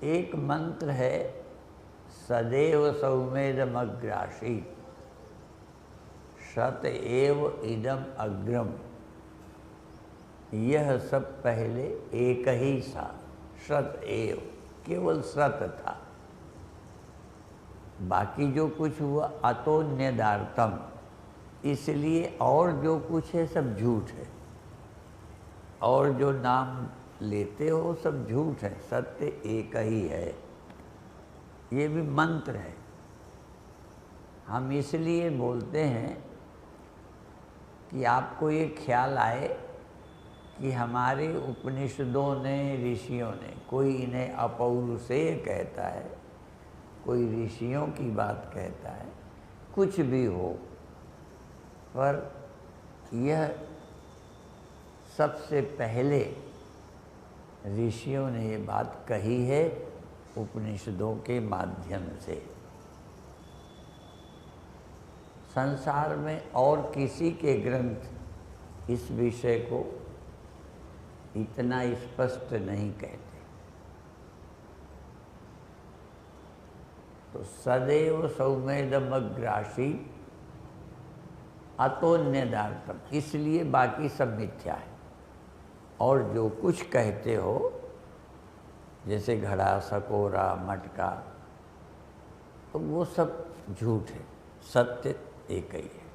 एक मंत्र है, सदैव सौमेदमग्रासी सत एव इदम अग्रम। यह सब पहले एक ही था, सत एव, केवल सत था। बाकी जो कुछ हुआ अतोन्यदार्थम, इसलिए और जो कुछ है सब झूठ है, और जो नाम लेते हो सब झूठ है, सत्य एक ही है। ये भी मंत्र है। हम इसलिए बोलते हैं कि आपको ये ख्याल आए कि हमारे उपनिषदों ने, ऋषियों ने, कोई इन्हें अपौरुषेय कहता है, कोई ऋषियों की बात कहता है, कुछ भी हो, पर यह सबसे पहले ऋषियों ने ये बात कही है उपनिषदों के माध्यम से। संसार में और किसी के ग्रंथ इस विषय को इतना स्पष्ट नहीं कहते। तो सदैव सौमेदमग्रासी अतोन्यदार्थम, इसलिए बाकी सब मिथ्या है। और जो कुछ कहते हो, जैसे घड़ा, सकोरा, मटका, तो वो सब झूठ है, सत्य एक ही है।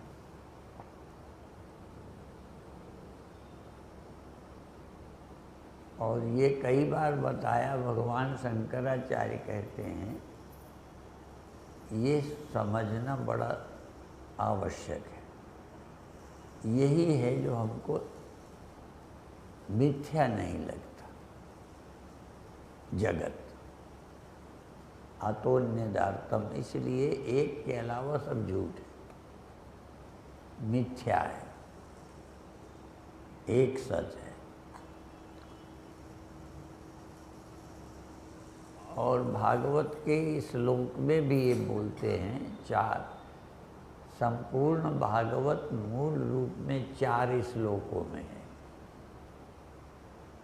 और ये कई बार बताया, भगवान शंकराचार्य कहते हैं, ये समझना बड़ा आवश्यक है। यही है जो हमको मिथ्या नहीं लगता। जगत अतोन्यदार्थम, इसलिए एक के अलावा सब झूठ है, मिथ्या है, एक सच है। और भागवत के श्लोक में भी ये बोलते हैं, 4, संपूर्ण भागवत मूल रूप में 4 श्लोकों में है।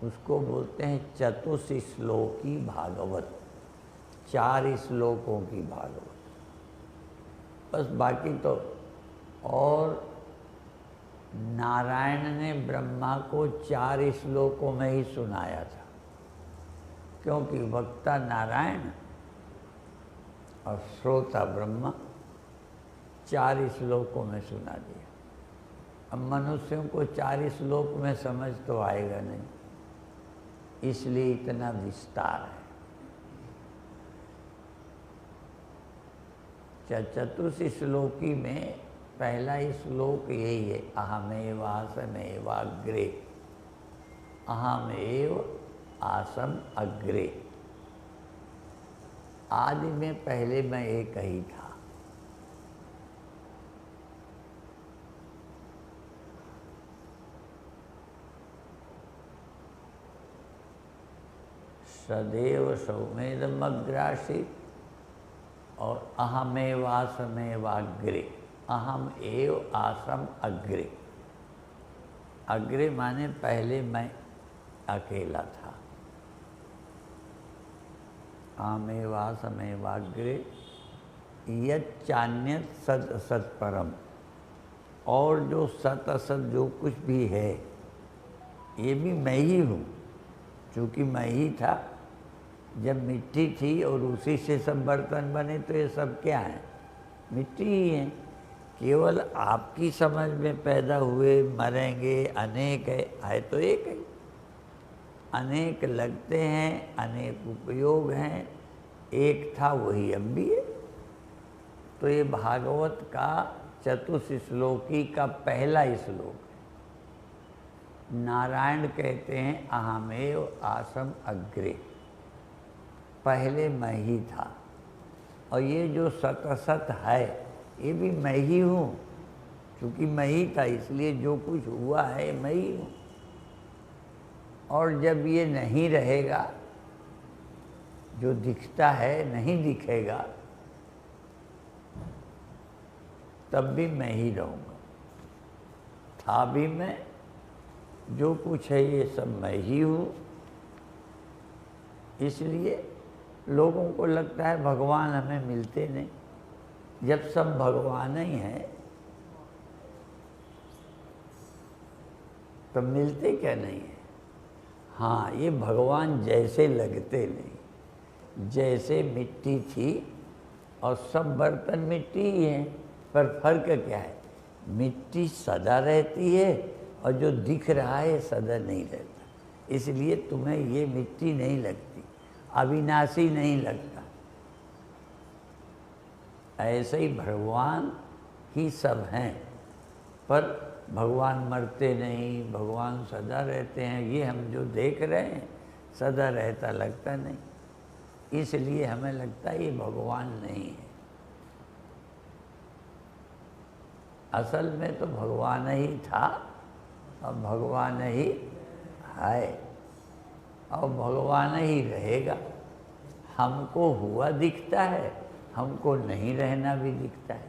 उसको बोलते हैं चतुश्लोकी भागवत, 4 श्लोकों की भागवत। बस बाकी तो, और नारायण ने ब्रह्मा को 4 श्लोकों में ही सुनाया था, क्योंकि वक्ता नारायण और श्रोता ब्रह्मा, 4 श्लोकों में सुना दिया। अब मनुष्यों को 4 श्लोक में समझ तो आएगा नहीं, इसलिए इतना विस्तार है। चतुश्लोकी में पहला श्लोक यही है, अहमेव आसमेवाग्रे, अहमेव आसम अग्रे। आदि में पहले मैं एक ही था। सदैव सौमेदमग्रासी और अहमेवासमेवाग्रे, अहम एव आसम अग्रे। अग्रे माने पहले मैं अकेला था। अहमेवासमेवाग्रे यच्चान्यत् सत् असत्परम, और जो सत असत जो कुछ भी है, ये भी मैं ही हूँ। चूँकि मैं ही था, जब मिट्टी थी और उसी से सब बर्तन बने, तो ये सब क्या है? मिट्टी ही है। केवल आपकी समझ में पैदा हुए, मरेंगे, अनेक है तो एक है। अनेक लगते हैं, अनेक उपयोग हैं, एक था वही अब भी है। तो ये भागवत का चतुश्लोकी का पहला श्लोक है। नारायण कहते हैं अहमेव आसम अग्रे, पहले मैं ही था। और ये जो सत है, ये भी मैं ही हूँ। क्योंकि मैं ही था, इसलिए जो कुछ हुआ है मैं ही हूँ। और जब ये नहीं रहेगा, जो दिखता है नहीं दिखेगा, तब भी मैं ही रहूँगा। था भी मैं, जो कुछ है ये सब मैं ही हूँ। इसलिए लोगों को लगता है भगवान हमें मिलते नहीं, जब सब भगवान ही हैं तो मिलते क्या नहीं है। हाँ, ये भगवान जैसे लगते नहीं, जैसे मिट्टी थी और सब बर्तन मिट्टी ही हैं, पर फर्क क्या है, मिट्टी सदा रहती है और जो दिख रहा है सदा नहीं रहता। इसलिए तुम्हें ये मिट्टी नहीं लगती, अविनाशी नहीं लगता। ऐसे ही भगवान ही सब हैं, पर भगवान मरते नहीं, भगवान सदा रहते हैं, ये हम जो देख रहे हैं सदा रहता लगता नहीं, इसलिए हमें लगता है ये भगवान नहीं है। असल में तो भगवान ही था और भगवान ही है और भगवान ही रहेगा। हमको हुआ दिखता है, हमको नहीं रहना भी दिखता है।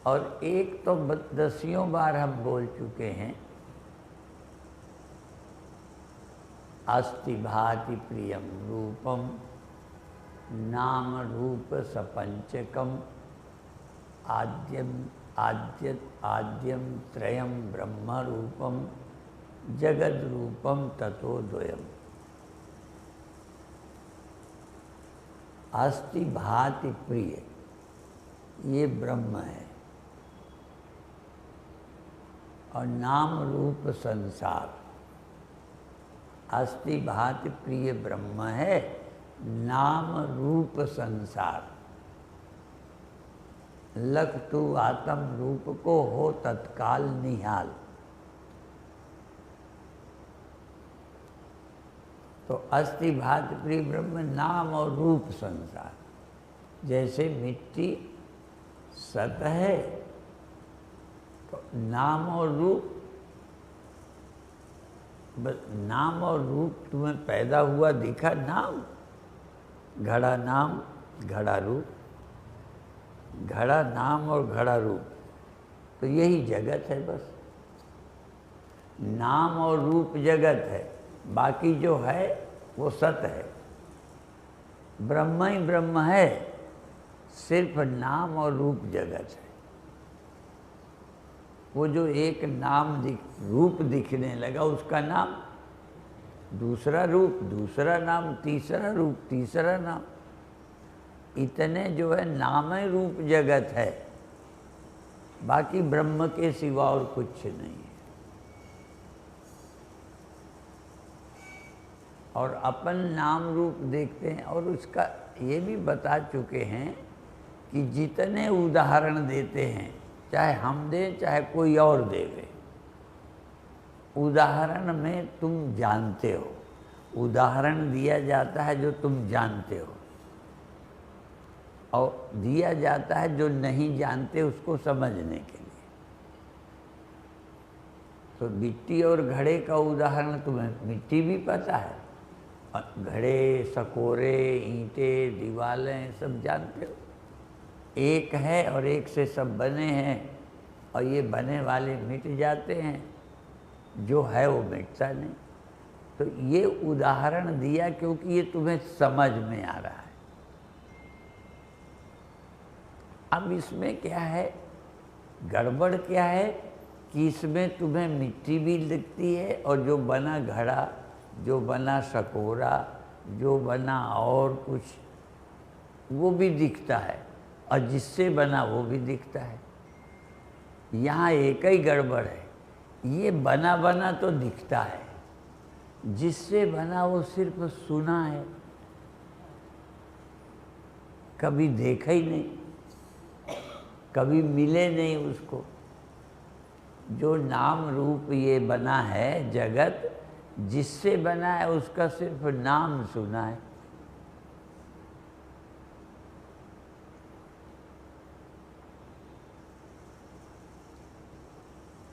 और एक तो दसियों बार हम बोल चुके हैं, अस्ति भाति प्रियम रूपम नाम रूप सपंचकम आद्यम त्रयम ब्रह्म रूपम जगद रूपम ततो द्वयम। अस्ति भाति प्रिय, ये ब्रह्म है, और नाम रूप संसार। अस्ति भाति प्रिय ब्रह्म है, नाम रूप संसार। लग तू आत्म रूप को हो तत्काल निहाल। तो अस्ति भाति प्रिय ब्रह्म, नाम और रूप संसार। जैसे मिट्टी सत है तो नाम और रूप, नाम और रूप तुम्हें पैदा हुआ दिखा, नाम, घड़ा नाम घड़ा रूप, घड़ा नाम और घड़ा रूप, तो यही जगत है। बस नाम और रूप जगत है, बाकी जो है वो सत है। ब्रह्म ही ब्रह्म है, सिर्फ नाम और रूप जगत है। वो जो एक नाम रूप दिखने लगा, उसका नाम, दूसरा रूप दूसरा नाम, तीसरा रूप तीसरा नाम, इतने जो है नाम ही रूप जगत है, बाकी ब्रह्म के सिवा और कुछ नहीं है। और अपन नाम रूप देखते हैं, और उसका ये भी बता चुके हैं कि जितने उदाहरण देते हैं, चाहे हम दें चाहे कोई और देवे, उदाहरण में तुम जानते हो, उदाहरण दिया जाता है जो तुम जानते हो, और दिया जाता है जो नहीं जानते उसको समझने के लिए। तो मिट्टी और घड़े का उदाहरण तुम्हें मिट्टी भी पता है, घड़े, सकोरे, ईंटें, दीवारें सब जानते हो। एक है और एक से सब बने हैं, और ये बने वाले मिट जाते हैं, जो है वो मिटता नहीं। तो ये उदाहरण दिया क्योंकि ये तुम्हें समझ में आ रहा है। अब इसमें क्या है, गड़बड़ क्या है कि इसमें तुम्हें मिट्टी भी दिखती है, और जो बना घड़ा, जो बना सकोरा, जो बना और कुछ, वो भी दिखता है, और जिससे बना वो भी दिखता है। यहाँ एक ही गड़बड़ है, ये बना बना तो दिखता है, जिससे बना वो सिर्फ सुना है, कभी देखा ही नहीं, कभी मिले नहीं उसको। जो नाम रूप ये बना है जगत, जिससे बना है उसका सिर्फ नाम सुना है।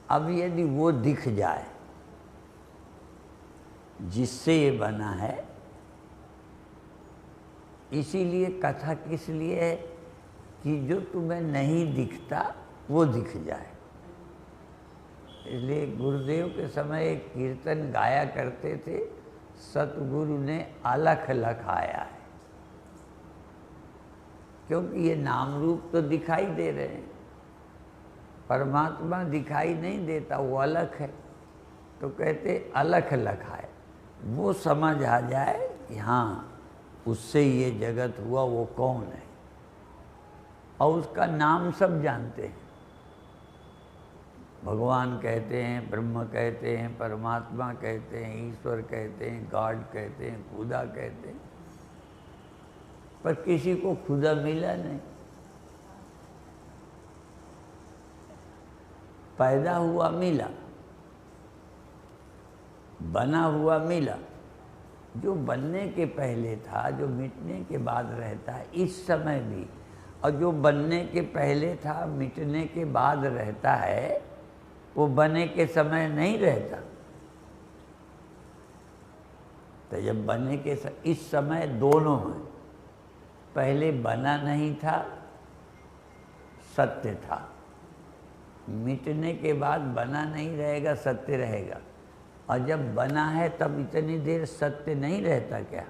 अब यदि वो दिख जाए जिससे ये बना है, इसीलिए कथा किस लिए है कि जो तुम्हें नहीं दिखता वो दिख जाए। इसलिए गुरुदेव के समय एक कीर्तन गाया करते थे, सतगुरु ने अलख लखाया है, क्योंकि ये नाम रूप तो दिखाई दे रहे हैं, परमात्मा दिखाई नहीं देता, वो अलख है। तो कहते अलख लखाए, वो समझ आ जाए कि हाँ उससे ये जगत हुआ, वो कौन है, और उसका नाम सब जानते हैं। भगवान कहते हैं, ब्रह्म कहते हैं, परमात्मा कहते हैं, ईश्वर कहते हैं, गॉड कहते हैं, खुदा कहते हैं, पर किसी को खुदा मिला नहीं। पैदा हुआ मिला, बना हुआ मिला, जो बनने के पहले था, जो मिटने के बाद रहता है इस समय भी, और जो बनने के पहले था मिटने के बाद रहता है, वो बने के समय नहीं रहता। तो जब बने के इस समय दोनों हैं, पहले बना नहीं था, सत्य था, मिटने के बाद बना नहीं रहेगा, सत्य रहेगा। और जब बना है तब इतनी देर सत्य नहीं रहता क्या?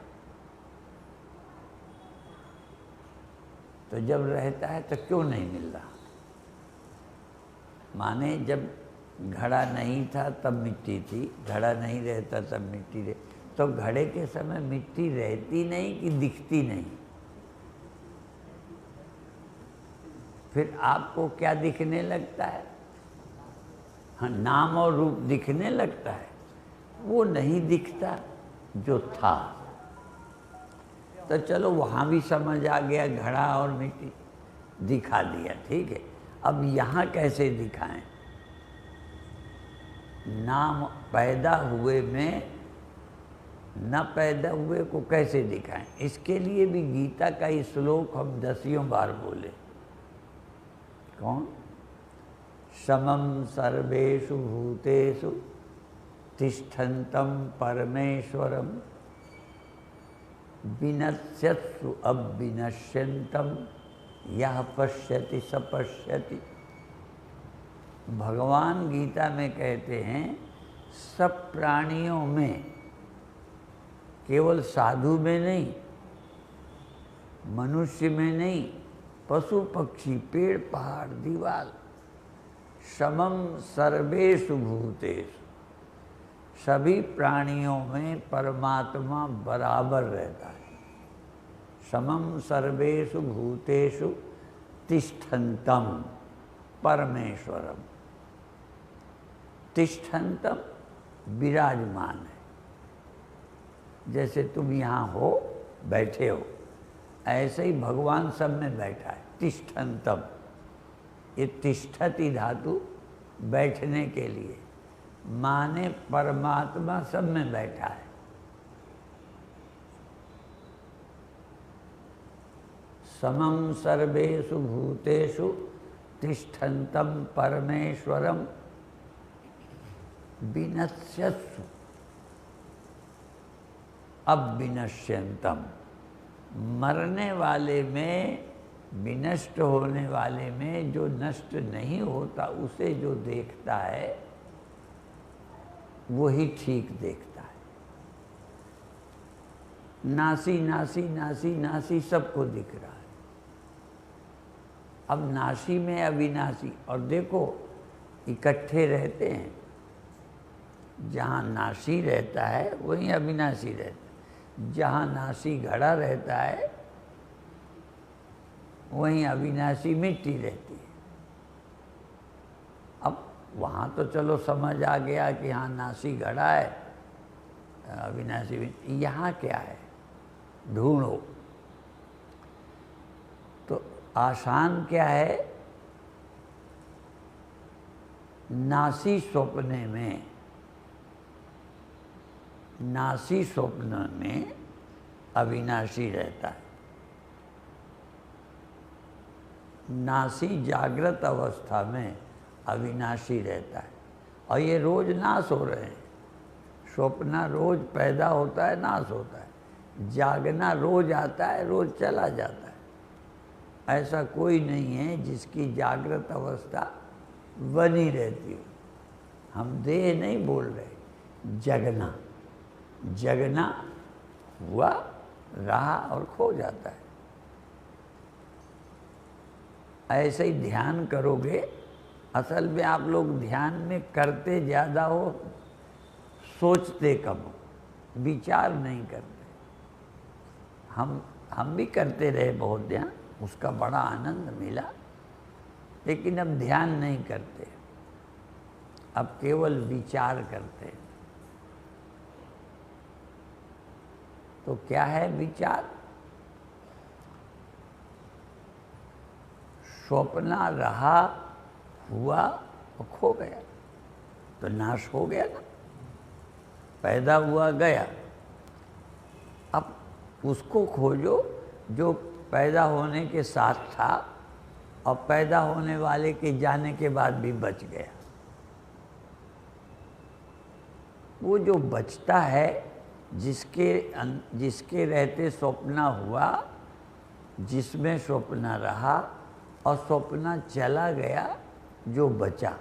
तो जब रहता है तो क्यों नहीं मिल रहा? माने जब घड़ा नहीं था तब मिट्टी थी, घड़ा नहीं रहता तब मिट्टी रहे, तो घड़े के समय मिट्टी रहती नहीं कि दिखती नहीं? फिर आपको क्या दिखने लगता है? हाँ, नाम और रूप दिखने लगता है, वो नहीं दिखता जो था। तो चलो वहाँ भी समझ आ गया, घड़ा और मिट्टी दिखा दिया, ठीक है। अब यहाँ कैसे दिखाएं? नाम पैदा हुए में न पैदा हुए को कैसे दिखाएं? इसके लिए भी गीता का ये श्लोक हम 10 बार बोले। कौन? समम सर्वेषु भूतेषु तिष्ठन्तं परमेश्वरम विनश्यत्सु अविनश्यन्तं यः पश्यति स पश्यति। भगवान गीता में कहते हैं सब प्राणियों में, केवल साधु में नहीं, मनुष्य में नहीं, पशु पक्षी पेड़ पहाड़ दीवार, समम सर्वेषु भूतेषु, सभी प्राणियों में परमात्मा बराबर रहता है। समम सर्वेषु भूतेषु तिष्ठन्तं परमेश्वरम। तिष्ठन्तं विराजमान है, जैसे तुम यहाँ हो, बैठे हो, ऐसे ही भगवान सब में बैठा है। तिष्ठन्तं, ये तिष्ठति धातु बैठने के लिए, माने परमात्मा सब में बैठा है। समम सर्वेषु भूतेषु तिष्ठन्तं परमेश्वरम विनश्यत्सु अविनश्यन्तं। मरने वाले में, विनष्ट होने वाले में जो नष्ट नहीं होता, उसे जो देखता है वही ठीक देखता है। नासी नासी नासी नासी सबको दिख रहा है। अब नासी में अविनाशी, और देखो इकट्ठे रहते हैं, जहाँ नासी रहता है वहीं अविनाशी रहता है, जहाँ नासी घड़ा रहता है वहीं अविनाशी मिट्टी रहती है। अब वहाँ तो चलो समझ आ गया कि हाँ नासी घड़ा है, अविनाशी मिट्टी। यहाँ क्या है ढूंढो। तो आसान क्या है, नासी स्वप्ने में, नासी स्वप्न में अविनाशी रहता है, नासी जागृत अवस्था में अविनाशी रहता है। और ये रोज नाश हो रहे हैं। स्वप्न रोज पैदा होता है, नाश होता है। जागना रोज आता है, रोज चला जाता है। ऐसा कोई नहीं है जिसकी जागृत अवस्था बनी रहती हो। हम देह नहीं बोल रहे, जगना, जगना हुआ, रहा और खो जाता है। ऐसे ही ध्यान करोगे, असल में आप लोग ध्यान में करते ज़्यादा हो, सोचते कम हो, विचार नहीं करते। हम भी करते रहे बहुत ध्यान, उसका बड़ा आनंद मिला, लेकिन अब ध्यान नहीं करते, अब केवल विचार करते हैं। तो क्या है विचार? स्वप्न रहा, हुआ और खो गया, तो नाश हो गया ना, पैदा हुआ गया। अब उसको खोजो जो पैदा होने के साथ था और पैदा होने वाले के जाने के बाद भी बच गया। वो जो बचता है, जिसके रहते स्वप्न हुआ, जिसमें स्वप्न रहा और स्वप्न चला गया, जो बचा।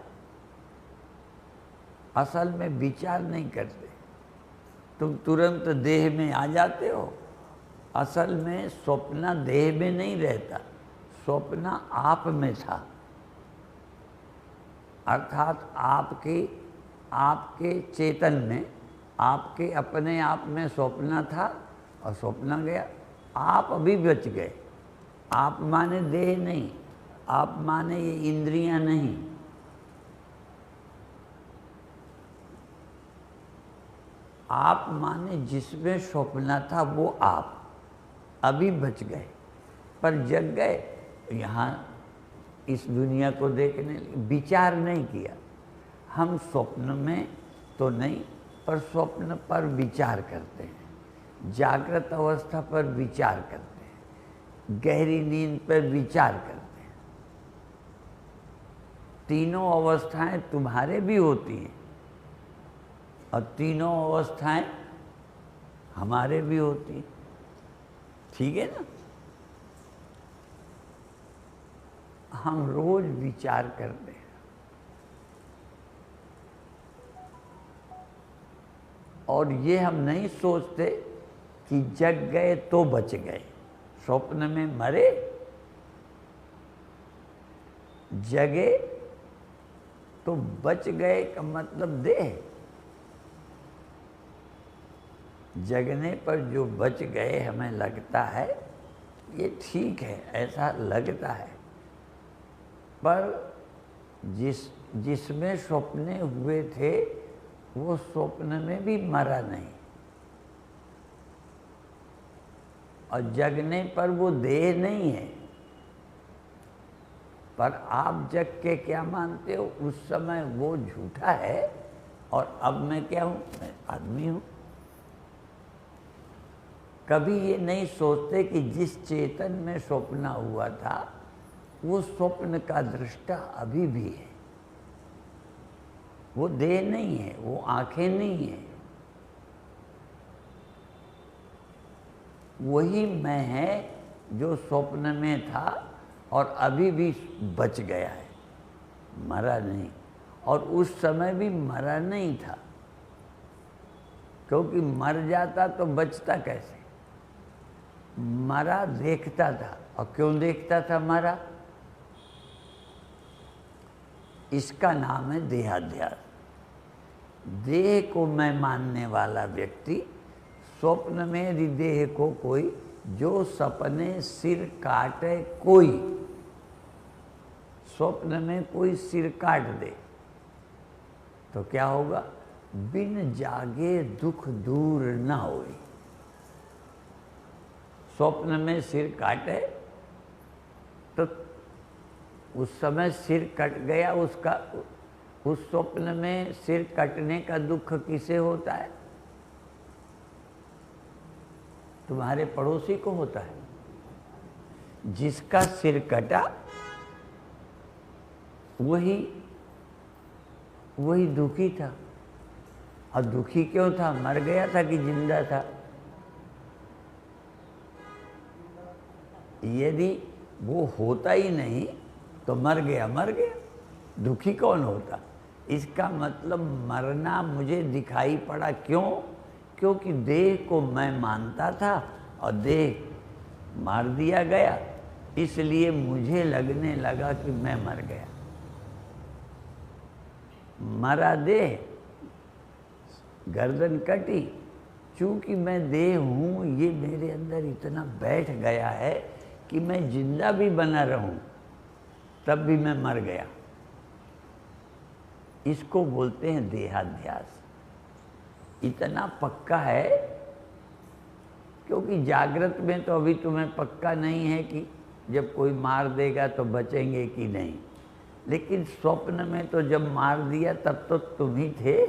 असल में विचार नहीं करते, तुम तुरंत देह में आ जाते हो। असल में स्वप्न देह में नहीं रहता, स्वप्न आप में था, अर्थात आपके चेतन में, आपके अपने आप में स्वप्न था और स्वप्न गया। आप अभी बच गए। आप माने देह नहीं, आप माने ये इंद्रियां नहीं। आप माने जिसमें स्वप्न था वो आप अभी बच गए, पर जग गए। यहाँ इस दुनिया को देखने विचार नहीं किया। हम स्वप्न में तो नहीं, पर स्वप्न पर विचार करते हैं, जागृत अवस्था पर विचार करते हैं, गहरी नींद पर विचार करते हैं। तीनों अवस्थाएं तुम्हारे भी होती हैं और तीनों अवस्थाएं हमारे भी होती हैं, ठीक है ना? हम रोज विचार करते हैं और ये हम नहीं सोचते कि जग गए तो बच गए। स्वप्न में मरे, जगे तो बच गए का मतलब देह। जगने पर जो बच गए, हमें लगता है ये ठीक है, ऐसा लगता है, पर जिसमें स्वप्ने हुए थे वो स्वप्न में भी मरा नहीं, और जगने पर वो देह नहीं है। पर आप जग के क्या मानते हो? उस समय वो झूठा है और अब मैं क्या हूं? मैं आदमी हूं। कभी ये नहीं सोचते कि जिस चेतन में स्वप्न हुआ था वो स्वप्न का दृष्टा अभी भी है। वो देह नहीं है, वो आंखें नहीं है, वही मैं है जो स्वप्न में था और अभी भी बच गया है, मरा नहीं। और उस समय भी मरा नहीं था, क्योंकि मर जाता तो बचता कैसे? मरा देखता था, और क्यों देखता था मरा? इसका नाम है देहाध्यास। देह को मैं मानने वाला व्यक्ति स्वप्न में यदि देह को कोई जो सपने सिर काटे, कोई स्वप्न में कोई सिर काट दे तो क्या होगा? बिन जागे दुख दूर न होई। स्वप्न में सिर काटे तो उस समय सिर कट गया, उसका उस स्वप्न में सिर कटने का दुख किसे होता है? तुम्हारे पड़ोसी को होता है। जिसका सिर कटा वही दुखी था। और दुखी क्यों था? मर गया था कि जिंदा था? यदि वो होता ही नहीं तो मर गया, दुखी कौन होता? इसका मतलब मरना मुझे दिखाई पड़ा। क्यों? क्योंकि देह को मैं मानता था और देह मार दिया गया, इसलिए मुझे लगने लगा कि मैं मर गया। मरा देह, गर्दन कटी, चूंकि मैं देह हूँ ये मेरे अंदर इतना बैठ गया है कि मैं जिंदा भी बना रहूं तब भी मैं मर गया। इसको बोलते हैं देहाध्यास। इतना पक्का है, क्योंकि जागृत में तो अभी तुम्हें पक्का नहीं है कि जब कोई मार देगा तो बचेंगे कि नहीं, लेकिन स्वप्न में तो जब मार दिया तब तो तुम ही थे,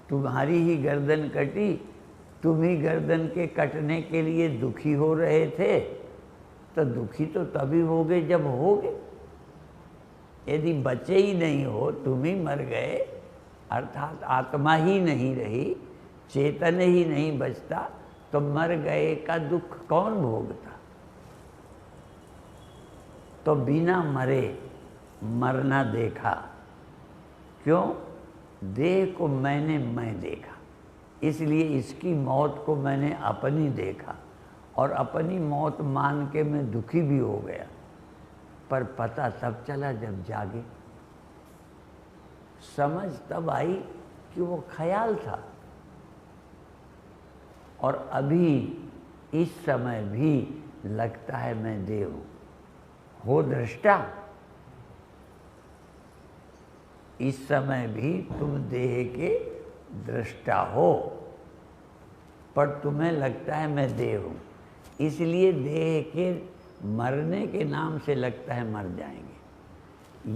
तुम्हारी ही गर्दन कटी, तुम ही गर्दन के कटने के लिए दुखी हो रहे थे, तो दुखी तो तभी होगे जब होगे। यदि बचे ही नहीं हो, तुम ही मर गए, अर्थात आत्मा ही नहीं रही, चेतन ही नहीं बचता, तो मर गए का दुख कौन भोगता। तो बिना मरे मरना देखा। क्यों? देह को मैंने मैं देखा, इसलिए इसकी मौत को मैंने अपनी देखा और अपनी मौत मान के मैं दुखी भी हो गया। पर पता तब चला जब जागे, समझ तब आई कि वो ख्याल था। और अभी इस समय भी लगता है मैं देह हूं। हो दृष्टा, इस समय भी तुम देह के दृष्टा हो, पर तुम्हें लगता है मैं देह हूं, इसलिए देह के मरने के नाम से लगता है मर जाएंगे।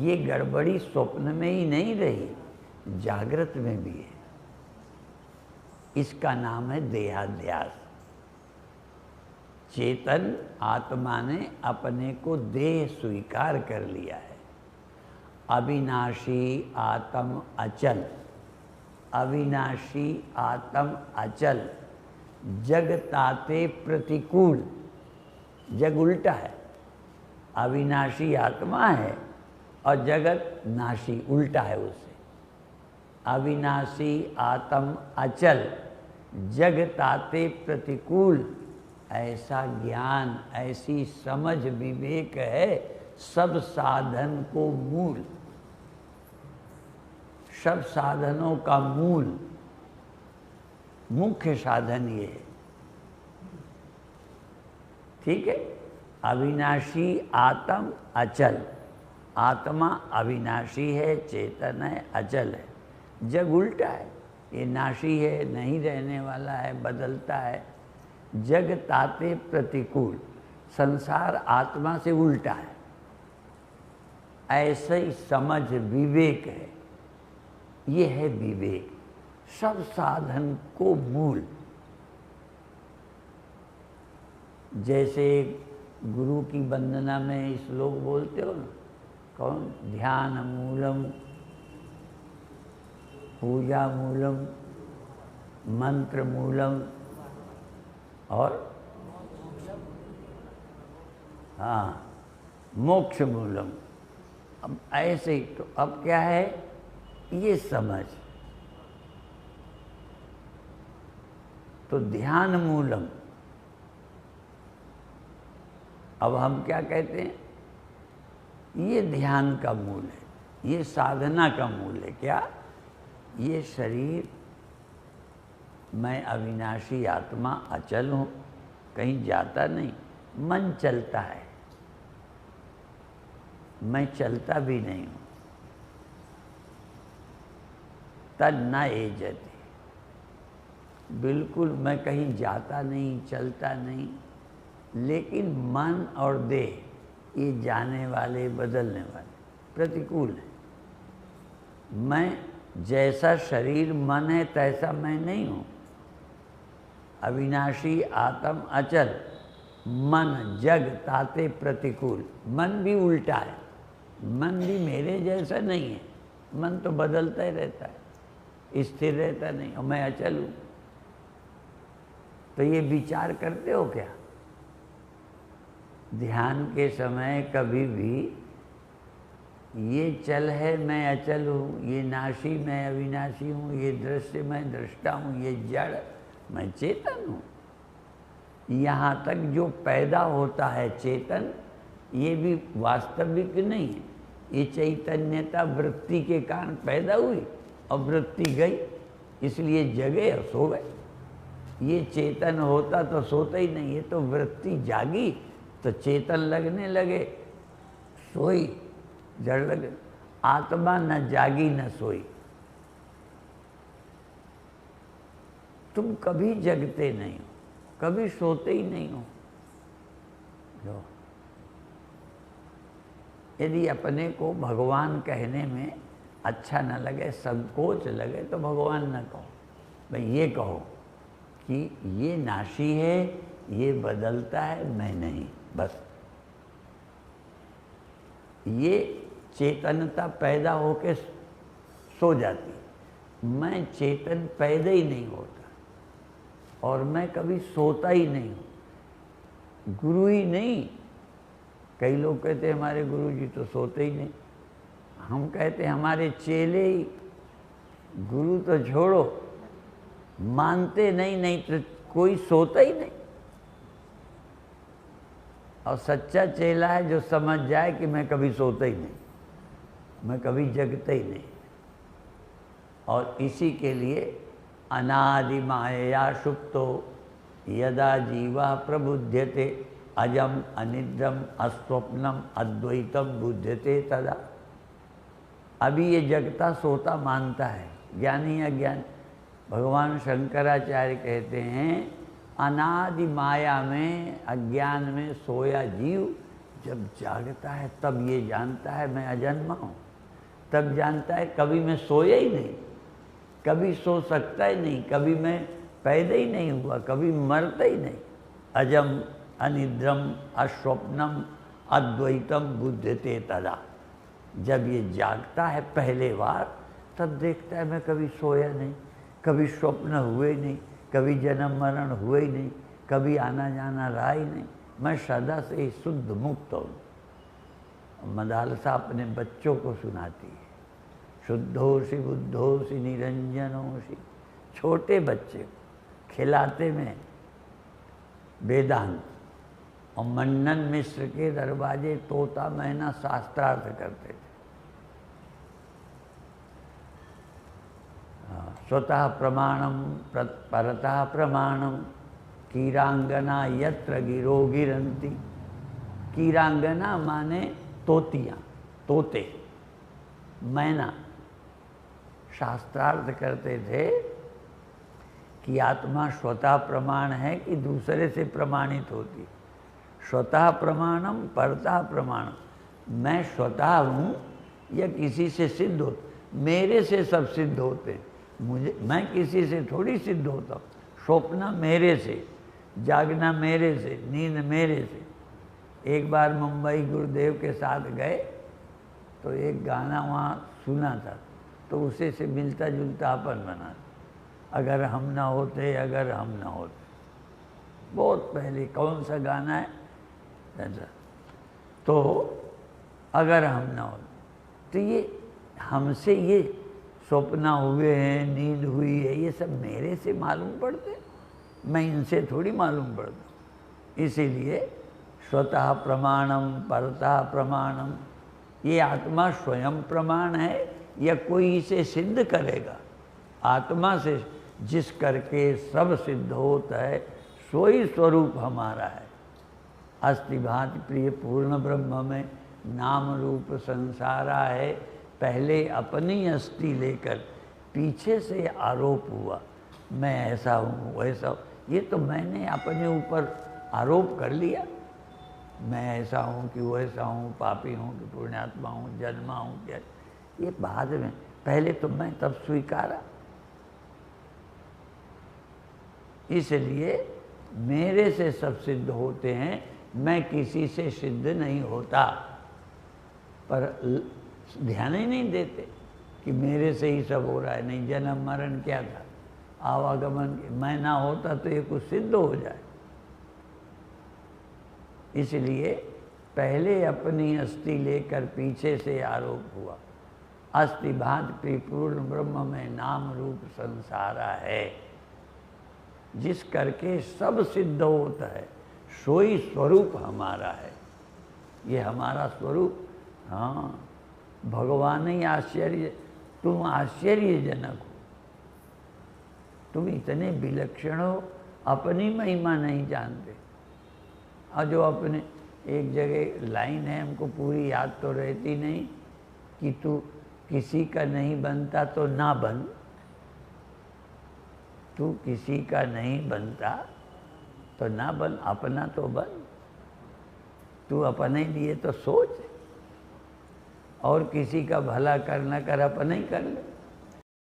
ये गड़बड़ी स्वप्न में ही नहीं रही, जागृत में भी है। इसका नाम है देहाध्यास। चेतन आत्मा ने अपने को देह स्वीकार कर लिया है। अविनाशी आत्म अचल, अविनाशी आत्म अचल, जग ताते प्रतिकूल। जग उल्टा है, अविनाशी आत्मा है और जगत नाशी, उल्टा है उससे। अविनाशी आत्म अचल, जग ताते प्रतिकूल। ऐसा ज्ञान, ऐसी समझ विवेक है सब साधन को मूल, सब साधनों का मूल, मुख्य साधन ये है। ठीक है? अविनाशी आत्म अचल, आत्मा अविनाशी है, चेतन है, अचल है। जग उल्टा है, ये नाशी है, नहीं रहने वाला है, बदलता है। जग ताते प्रतिकूल, संसार आत्मा से उल्टा है। ऐसे ही समझ विवेक है, ये है विवेक, सब साधन को मूल। जैसे गुरु की वंदना में श्लोक बोलते हो ना, कौन? ध्यान मूलम, पूजा मूलम, मंत्र मूलम और हाँ मोक्ष मूलम। अब ऐसे ही तो अब क्या है, ये समझ। तो ध्यान मूलम, अब हम क्या कहते हैं, ये ध्यान का मूल है, ये साधना का मूल है। क्या? ये शरीर, मैं अविनाशी आत्मा अचल हूँ, कहीं जाता नहीं, मन चलता है, मैं चलता भी नहीं हूँ। तद न एजति, बिल्कुल मैं कहीं जाता नहीं, चलता नहीं, लेकिन मन और देह ये जाने वाले, बदलने वाले, प्रतिकूल है। मैं जैसा शरीर मन है तैसा मैं नहीं हूँ। अविनाशी आत्म अचल, मन जग ताते प्रतिकूल। मन भी उल्टा है, मन भी मेरे जैसा नहीं है, मन तो बदलता ही रहता है, स्थिर रहता नहीं, और मैं अचल हूँ। तो ये विचार करते हो क्या? ध्यान के समय कभी भी ये चल है मैं अचल हूँ, ये नाशी मैं अविनाशी हूँ, ये दृश्य मैं दृष्टा हूँ, ये जड़ मैं चेतन हूँ। यहाँ तक जो पैदा होता है चेतन, ये भी वास्तविक नहीं है। ये चैतन्यता वृत्ति के कारण पैदा हुई और वृत्ति गई, इसलिए जगे और सो गए। ये चेतन होता तो सोता ही नहीं, ये तो वृत्ति जागी तो चेतन लगने लगे, सोई जड़ लगे। आत्मा न जागी न सोई। तुम कभी जगते नहीं हो, कभी सोते ही नहीं हो। जो यदि अपने को भगवान कहने में अच्छा न लगे, संकोच लगे, तो भगवान न कहो, भाई ये कहो कि ये नाशी है, ये बदलता है, मैं नहीं, बस। ये चेतनता पैदा होके सो जाती, मैं चेतन पैदा ही नहीं होता और मैं कभी सोता ही नहीं हूँ। गुरु ही नहीं, कई लोग कहते हैं हमारे गुरु जी तो सोते ही नहीं, हम कहते हैं हमारे चेले ही। गुरु तो छोड़ो, मानते नहीं तो कोई सोता ही नहीं। और सच्चा चेला है जो समझ जाए कि मैं कभी सोता ही नहीं, मैं कभी जगता ही नहीं। और इसी के लिए अनादि मायया सुप्तो यदा जीवा प्रबुध्यते अजम अनिद्रम अस्वप्नम अद्वैतम बुध्यते तदा। अभी ये जगता सोता मानता है, ज्ञानी अज्ञान। भगवान शंकराचार्य कहते हैं अनादि माया में, अज्ञान में सोया जीव जब जागता है तब ये जानता है मैं अजन्मा हूँ। तब जानता है कभी मैं सोया ही नहीं, कभी सो सकता ही नहीं, कभी मैं पैदा ही नहीं हुआ, कभी मरता ही नहीं। अजम अनिद्रम अस्वप्नम अद्वैतम बुध्यते तदा। जब ये जागता है पहले बार, तब देखता है मैं कभी सोया नहीं, कभी स्वप्न हुए नहीं, कभी जन्म मरण हुए ही नहीं, कभी आना जाना रहा ही नहीं, मैं सदा से ही शुद्ध मुक्त हूँ। मदालसा अपने बच्चों को सुनाती है, शुद्धोषि बुद्धोषि निरंजनोषि। छोटे बच्चे खिलाते में वेदांत। और मन्नन मिश्र के दरवाजे तोता मैना शास्त्रार्थ करते थे। स्वतः प्रमाणम परतः प्रमाणम कीरांगना यत्र गिरो गिरंती। कीरांगना माने तोतियाँ, तोते, मैना। शास्त्रार्थ करते थे कि आत्मा स्वतः प्रमाण है कि दूसरे से प्रमाणित होती। स्वतः प्रमाणम परतः प्रमाणम। मैं स्वतः हूँ या किसी से सिद्ध हो, मेरे से सब सिद्ध होते। मुझे, मैं किसी से थोड़ी सिद्ध होता हूँ। स्वप्न मेरे से, जागना मेरे से, नींद मेरे से। एक बार मुंबई गुरुदेव के साथ गए तो एक गाना वहाँ सुना था, तो उसे से मिलता जुलता अपन बना, अगर हम ना होते, अगर हम ना होते। बहुत पहले कौन सा गाना है ऐसा, तो अगर हम ना होते, तो ये हमसे ये स्वप्न हुए हैं, नींद हुई है, ये सब मेरे से मालूम पड़ते, मैं इनसे थोड़ी मालूम पड़ता। इसीलिए स्वतः प्रमाणम परतः प्रमाणम। ये आत्मा स्वयं प्रमाण है या कोई इसे सिद्ध करेगा? आत्मा से जिस करके सब सिद्ध होता है, सोई स्वरूप हमारा है। अस्ति भांति प्रिय पूर्ण ब्रह्म में नाम रूप संसारा है। पहले अपनी अस्थि लेकर पीछे से आरोप हुआ, मैं ऐसा हूँ वैसा हूँ। ये तो मैंने अपने ऊपर आरोप कर लिया, मैं ऐसा हूँ कि वैसा हूँ, पापी हूँ कि पुण्यात्मा हूँ, जन्मा हूँ क्या। ये बाद में, पहले तो मैं तब स्वीकारा। इसलिए मेरे से सब सिद्ध होते हैं, मैं किसी से सिद्ध नहीं होता। पर ध्यान ही नहीं देते कि मेरे से ही सब हो रहा है। नहीं, जन्म मरण क्या था, आवागमन, मैं ना होता तो ये कुछ सिद्ध हो जाए। इसलिए पहले अपनी अस्थि लेकर पीछे से आरोप हुआ। अस्थि भांति पूर्ण ब्रह्म में नाम रूप संसारा है। जिस करके सब सिद्ध होता है, सोई स्वरूप हमारा है। ये हमारा स्वरूप, हाँ, भगवान ही आश्चर्य, तुम आश्चर्यजनक हो, तुम इतने विलक्षण हो, अपनी महिमा नहीं जानते। और जो अपने, एक जगह लाइन है, हमको पूरी याद तो रहती नहीं, कि तू किसी का नहीं बनता तो ना बन, तू किसी का नहीं बनता तो ना बन, अपना तो बन। तू अपने लिए तो सोच, और किसी का भला कर न कर अपना ही कर ले।